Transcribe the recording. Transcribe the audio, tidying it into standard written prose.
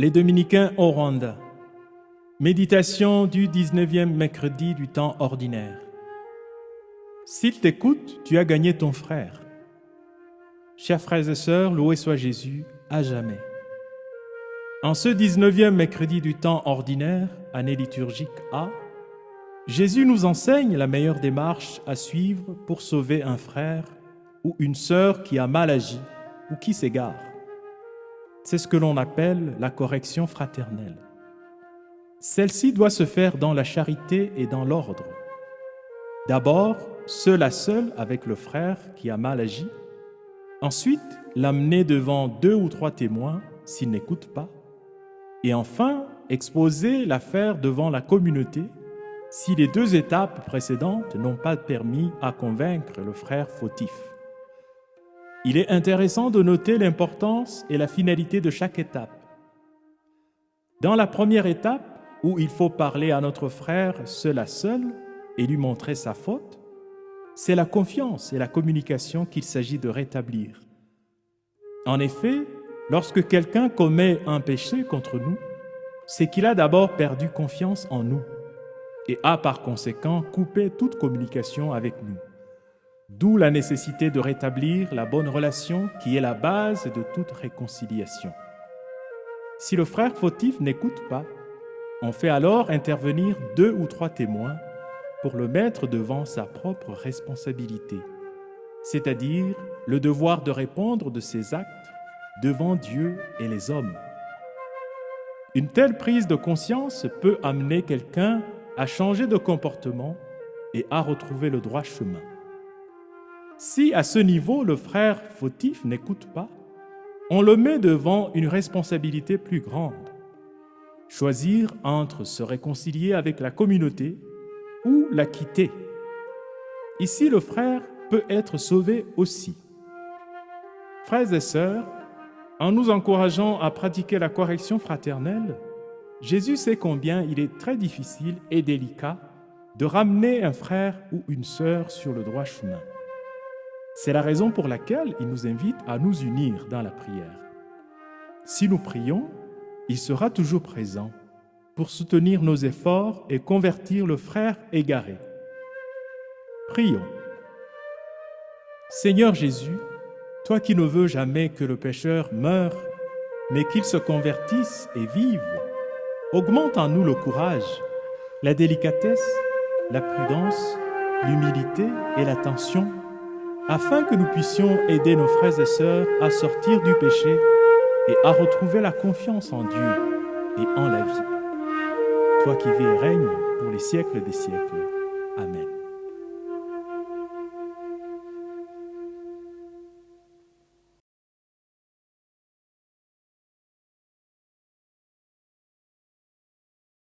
Les Dominicains au Rwanda. Méditation du 19e mercredi du temps ordinaire. S'il t'écoute, tu as gagné ton frère. Chers frères et sœurs, loué soit Jésus à jamais. En ce 19e mercredi du temps ordinaire, année liturgique A, Jésus nous enseigne la meilleure démarche à suivre pour sauver un frère ou une sœur qui a mal agi ou qui s'égare. C'est ce que l'on appelle la correction fraternelle. Celle-ci doit se faire dans la charité et dans l'ordre. D'abord, seul à seul avec le frère qui a mal agi. Ensuite, l'amener devant 2 ou 3 témoins s'il n'écoute pas. Et enfin, exposer l'affaire devant la communauté si les 2 étapes précédentes n'ont pas permis à convaincre le frère fautif. Il est intéressant de noter l'importance et la finalité de chaque étape. Dans la première étape, où il faut parler à notre frère seul à seul et lui montrer sa faute, c'est la confiance et la communication qu'il s'agit de rétablir. En effet, lorsque quelqu'un commet un péché contre nous, c'est qu'il a d'abord perdu confiance en nous et a par conséquent coupé toute communication avec nous. D'où la nécessité de rétablir la bonne relation qui est la base de toute réconciliation. Si le frère fautif n'écoute pas, on fait alors intervenir 2 ou 3 témoins pour le mettre devant sa propre responsabilité, c'est-à-dire le devoir de répondre de ses actes devant Dieu et les hommes. Une telle prise de conscience peut amener quelqu'un à changer de comportement et à retrouver le droit chemin. Si à ce niveau le frère fautif n'écoute pas, on le met devant une responsabilité plus grande. Choisir entre se réconcilier avec la communauté ou la quitter. Ici, le frère peut être sauvé aussi. Frères et sœurs, en nous encourageant à pratiquer la correction fraternelle, Jésus sait combien il est très difficile et délicat de ramener un frère ou une sœur sur le droit chemin. C'est la raison pour laquelle il nous invite à nous unir dans la prière. Si nous prions, il sera toujours présent pour soutenir nos efforts et convertir le frère égaré. Prions. Seigneur Jésus, toi qui ne veux jamais que le pécheur meure, mais qu'il se convertisse et vive, augmente en nous le courage, la délicatesse, la prudence, l'humilité et l'attention, afin que nous puissions aider nos frères et sœurs à sortir du péché et à retrouver la confiance en Dieu et en la vie. Toi qui vis et règnes pour les siècles des siècles.